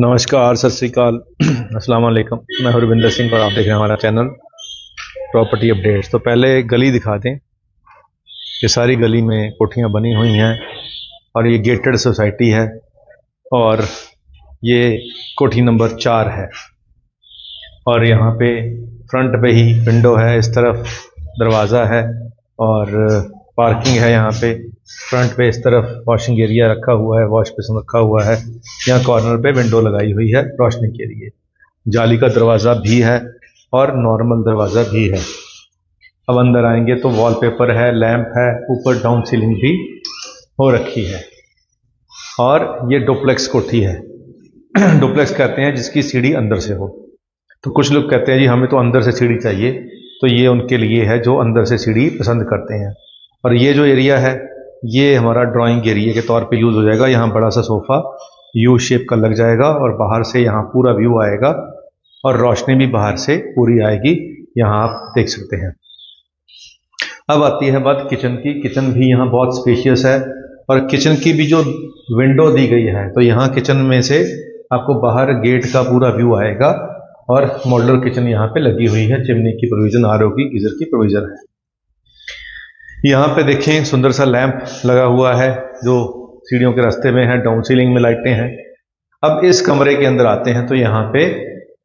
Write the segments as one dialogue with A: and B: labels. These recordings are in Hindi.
A: नमस्कार, सत श्री अकाल, अस्सलाम वालेकुम। मैं हरविंदर सिंह और आप देख रहे हैं हमारा चैनल प्रॉपर्टी अपडेट्स। तो पहले गली दिखा दें कि सारी गली में कोठियाँ बनी हुई हैं और ये गेटेड सोसाइटी है और ये कोठी नंबर 4 है। और यहाँ पे फ्रंट पे ही विंडो है, इस तरफ दरवाज़ा है और पार्किंग है। यहाँ पे फ्रंट पे इस तरफ वॉशिंग एरिया रखा हुआ है, वॉश बेसिन रखा हुआ है। यहाँ कॉर्नर पे विंडो लगाई हुई है रोशनी के लिए। जाली का दरवाज़ा भी है और नॉर्मल दरवाज़ा भी है। अब अंदर आएंगे तो वॉलपेपर है, लैंप है, ऊपर डाउन सीलिंग भी हो रखी है। और ये डुप्लेक्स कोठी है। डुप्लेक्स कहते हैं जिसकी सीढ़ी अंदर से हो। तो कुछ लोग कहते हैं जी हमें तो अंदर से सीढ़ी चाहिए, तो ये उनके लिए है जो अंदर से सीढ़ी पसंद करते हैं। और ये जो एरिया है ये हमारा ड्राइंग एरिया के तौर पे यूज़ हो जाएगा। यहाँ बड़ा सा सोफ़ा यू शेप का लग जाएगा और बाहर से यहाँ पूरा व्यू आएगा और रोशनी भी बाहर से पूरी आएगी, यहाँ आप देख सकते हैं। अब आती है बात किचन की। किचन भी यहाँ बहुत स्पेशियस है और किचन की भी जो विंडो दी गई है तो यहाँ किचन में से आपको बाहर गेट का पूरा व्यू आएगा। और मॉड्यूलर किचन यहाँ पे लगी हुई है, चिमनी की प्रोविज़न, आरओ की, गीज़र की प्रोविज़न है। यहाँ पे देखें सुंदर सा लैंप लगा हुआ है जो सीढ़ियों के रास्ते में है, डाउन सीलिंग में लाइटें हैं। अब इस कमरे के अंदर आते हैं तो यहाँ पे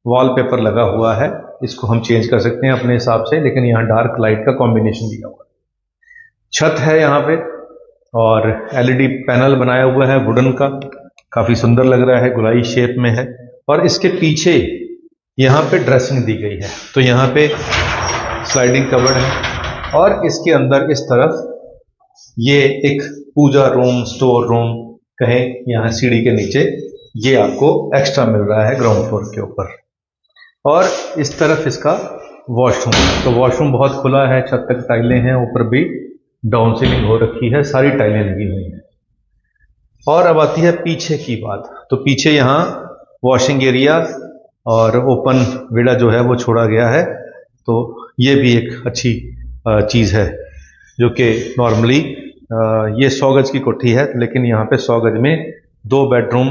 A: वॉलपेपर लगा हुआ है, इसको हम चेंज कर सकते हैं अपने हिसाब से, लेकिन यहाँ डार्क लाइट का कॉम्बिनेशन दिया हुआ है। छत है यहाँ पे और एलईडी पैनल बनाया हुआ है वुडन का, काफ़ी सुंदर लग रहा है, गुलाई शेप में है। और इसके पीछे यहाँ पे ड्रेसिंग दी गई है, तो यहाँ पे स्लाइडिंग कवर्ड है। और इसके अंदर इस तरफ ये एक पूजा रूम, स्टोर रूम कहें, यहाँ सीढ़ी के नीचे ये आपको एक्स्ट्रा मिल रहा है ग्राउंड फ्लोर के ऊपर। और इस तरफ इसका वॉशरूम है, तो वॉशरूम बहुत खुला है, छत तक टाइलें हैं, ऊपर भी डाउन सीलिंग हो रखी है, सारी टाइलें लगी हुई हैं। और अब आती है पीछे की बात। तो पीछे यहाँ वॉशिंग एरिया और ओपन विड़ा जो है वो छोड़ा गया है, तो ये भी एक अच्छी चीज़ है जो कि नॉर्मली ये 100 गज की कोठी है, लेकिन यहाँ पे 100 गज में 2 बेडरूम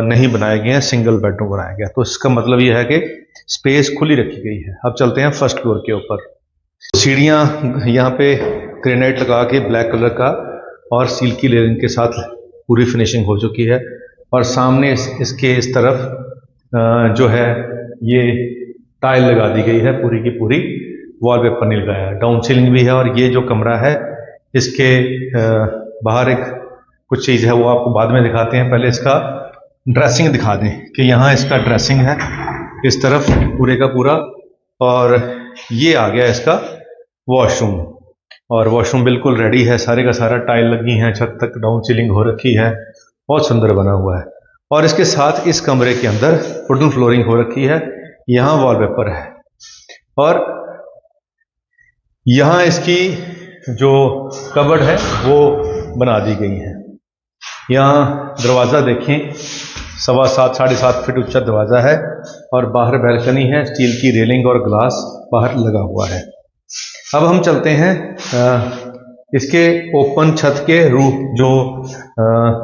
A: नहीं बनाए गए हैं, सिंगल बेडरूम बनाया गया। तो इसका मतलब ये है कि स्पेस खुली रखी गई है। अब चलते हैं फर्स्ट फ्लोर के ऊपर। सीढ़ियाँ यहाँ पे ग्रेनाइट लगा के ब्लैक कलर का और सील की लेयरिंग के साथ पूरी फिनिशिंग हो चुकी है। और सामने इसके इस तरफ जो है ये टाइल लगा दी गई है, पूरी की पूरी वॉलपेपर नहीं लगाया है, डाउन सीलिंग भी है। और ये जो कमरा है इसके बाहर एक कुछ चीज़ है वो आपको बाद में दिखाते हैं, पहले इसका ड्रेसिंग दिखा दें कि यहाँ इसका ड्रेसिंग है इस तरफ पूरे का पूरा। और ये आ गया इसका वॉशरूम, और वॉशरूम बिल्कुल रेडी है, सारे का सारा टाइल लगी हैं, छत तक डाउन सीलिंग हो रखी है, बहुत सुंदर बना हुआ है। और इसके साथ इस कमरे के अंदर वुडन फ्लोरिंग हो रखी है, यहाँ वॉलपेपर है। और यहाँ इसकी जो कबर्ड है वो बना दी गई है। यहाँ दरवाज़ा देखें, 7.25 साढ़े 7 फीट ऊंचा दरवाज़ा है और बाहर बैल्कनी है, स्टील की रेलिंग और ग्लास बाहर लगा हुआ है। अब हम चलते हैं इसके ओपन छत के रूफ, जो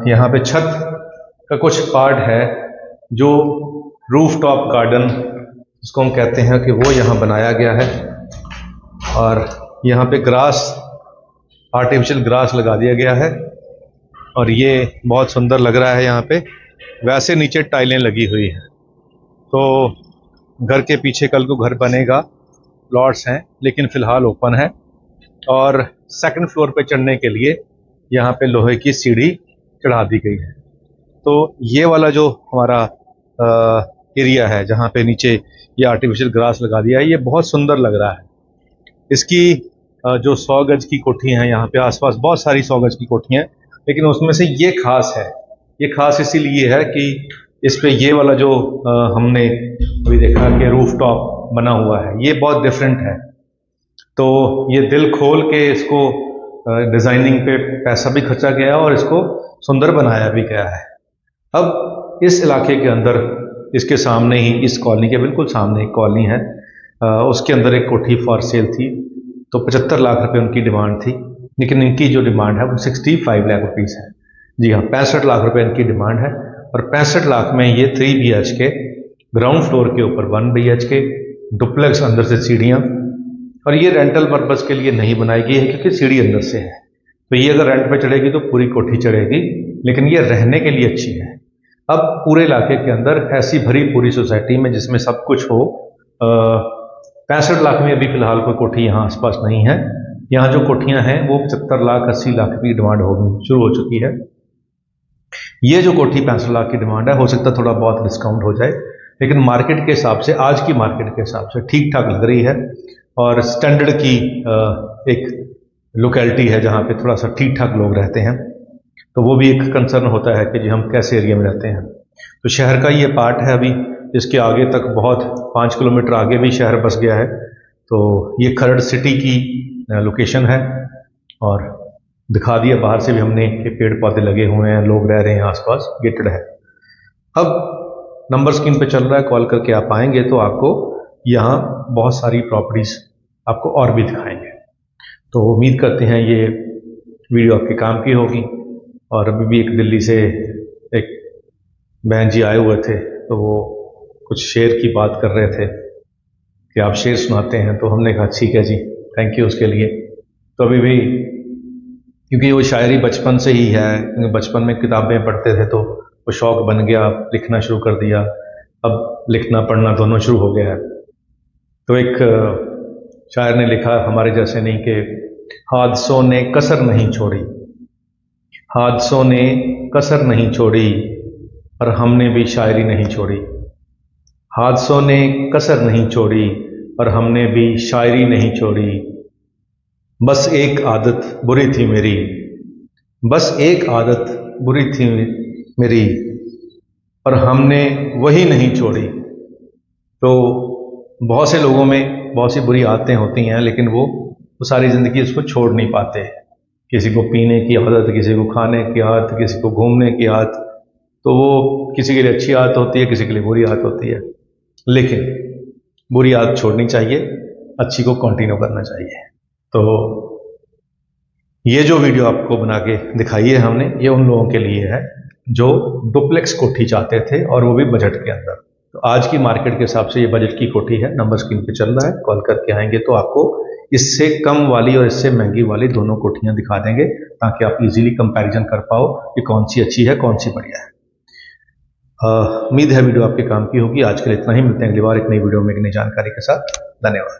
A: यहाँ पे छत का कुछ पार्ट है जो रूफ टॉप गार्डन जिसको हम कहते हैं कि वो यहाँ बनाया गया है। और यहाँ पे ग्रास, आर्टिफिशियल ग्रास लगा दिया गया है और ये बहुत सुंदर लग रहा है यहाँ पे। वैसे नीचे टाइलें लगी हुई हैं, तो घर के पीछे कल को घर बनेगा, प्लॉट्स हैं, लेकिन फ़िलहाल ओपन है। और सेकंड फ्लोर पे चढ़ने के लिए यहाँ पे लोहे की सीढ़ी चढ़ा दी गई है। तो ये वाला जो हमारा एरिया है जहाँ पे नीचे ये आर्टिफिशियल ग्रास लगा दिया है, ये बहुत सुंदर लग रहा है। इसकी जो 100 गज की कोठी हैं, यहाँ पे आसपास बहुत सारी 100 गज की कोठियाँ हैं, लेकिन उसमें से ये खास है। ये खास इसीलिए है कि इस पे ये वाला जो हमने अभी देखा कि रूफ टॉप बना हुआ है, ये बहुत डिफरेंट है। तो ये दिल खोल के इसको डिज़ाइनिंग पे पैसा भी खर्चा गया और इसको सुंदर बनाया भी गया है। अब इस इलाके के अंदर इसके सामने ही, इस कॉलोनी के बिल्कुल सामने एक कॉलोनी है, उसके अंदर एक कोठी फॉर सेल थी। तो 75 लाख रुपए उनकी डिमांड थी, लेकिन इनकी जो डिमांड है वो 65 लाख रुपीज़ है। जी हाँ, 65 लाख रुपए इनकी डिमांड है और 65 लाख में ये 3 BHK ग्राउंड फ्लोर के ऊपर 1 BHK डुप्लेक्स, अंदर से सीढ़ियाँ, और ये रेंटल पर्पज़ के लिए नहीं बनाई गई है क्योंकि सीढ़ी अंदर से है। तो ये अगर रेंट पे चढ़ेगी तो पूरी कोठी चढ़ेगी, लेकिन ये रहने के लिए अच्छी है। अब पूरे इलाके के अंदर ऐसी भरी पूरी सोसाइटी में जिसमें सब कुछ हो, 65 लाख में अभी फिलहाल कोई कोठी यहाँ आसपास नहीं है। यहाँ जो कोठियाँ हैं वो 75 लाख 80 लाख की डिमांड शुरू हो चुकी है। ये जो कोठी 65 लाख की डिमांड है, हो सकता है थोड़ा बहुत डिस्काउंट हो जाए, लेकिन मार्केट के हिसाब से, आज की मार्केट के हिसाब से ठीक ठाक लग रही है। और स्टैंडर्ड की एक लोकेलिटी है जहाँ पे थोड़ा सा ठीक ठाक लोग रहते हैं, तो वो भी एक कंसर्न होता है कि जी हम कैसे एरिया में रहते हैं। तो शहर का ये पार्ट है अभी, इसके आगे तक बहुत 5 किलोमीटर आगे भी शहर बस गया है। तो ये खरड़ सिटी की लोकेशन है, और दिखा दिया बाहर से भी हमने कि पेड़ पौधे लगे हुए हैं, लोग रह रहे हैं, आसपास गेटेड है। अब नंबर स्क्रीन पे चल रहा है, कॉल करके आप आएंगे तो आपको यहाँ बहुत सारी प्रॉपर्टीज़ आपको और भी दिखाएंगे। तो उम्मीद करते हैं ये वीडियो आपके काम की होगी। और अभी भी एक दिल्ली से एक बहन जी आए हुए थे, तो वो कुछ शेर की बात कर रहे थे कि आप शेर सुनाते हैं, तो हमने कहा ठीक है जी, थैंक यू उसके लिए। तो अभी भी, क्योंकि वो शायरी बचपन से ही है, क्योंकि बचपन में किताबें पढ़ते थे तो वो शौक़ बन गया, लिखना शुरू कर दिया, अब लिखना पढ़ना दोनों शुरू हो गया है। तो एक शायर ने लिखा, हमारे जैसे नहीं, कि हादसों ने कसर नहीं छोड़ी, हादसों ने कसर नहीं छोड़ी, और हमने भी शायरी नहीं छोड़ी। हादसों ने कसर नहीं छोड़ी और हमने भी शायरी नहीं छोड़ी। बस एक आदत बुरी थी मेरी, बस एक आदत बुरी थी मेरी, और हमने वही नहीं छोड़ी। तो बहुत से लोगों में बहुत सी बुरी आदतें होती हैं, लेकिन वो सारी ज़िंदगी उसको छोड़ नहीं पाते। किसी को पीने की आदत, किसी को खाने की आदत, किसी को घूमने की आदत, तो वो किसी के लिए अच्छी आदत होती है, किसी के लिए बुरी आदत होती है। लेकिन बुरी आदत छोड़नी चाहिए, अच्छी को कंटिन्यू करना चाहिए। तो ये जो वीडियो आपको बना के दिखाई है हमने, ये उन लोगों के लिए है जो डुप्लेक्स कोठी चाहते थे, और वो भी बजट के अंदर। तो आज की मार्केट के हिसाब से ये बजट की कोठी है। नंबर स्क्रीन पे चल रहा है, कॉल करके आएंगे तो आपको इससे कम वाली और इससे महंगी वाली दोनों कोठियां दिखा देंगे, ताकि आप इजीली कंपैरिजन कर पाओ कि कौन सी अच्छी है, कौन सी बढ़िया है। उम्मीद है वीडियो आपके काम की होगी। आज के लिए इतना ही, मिलते हैं अगली बार एक नई वीडियो में एक नई जानकारी के साथ। धन्यवाद।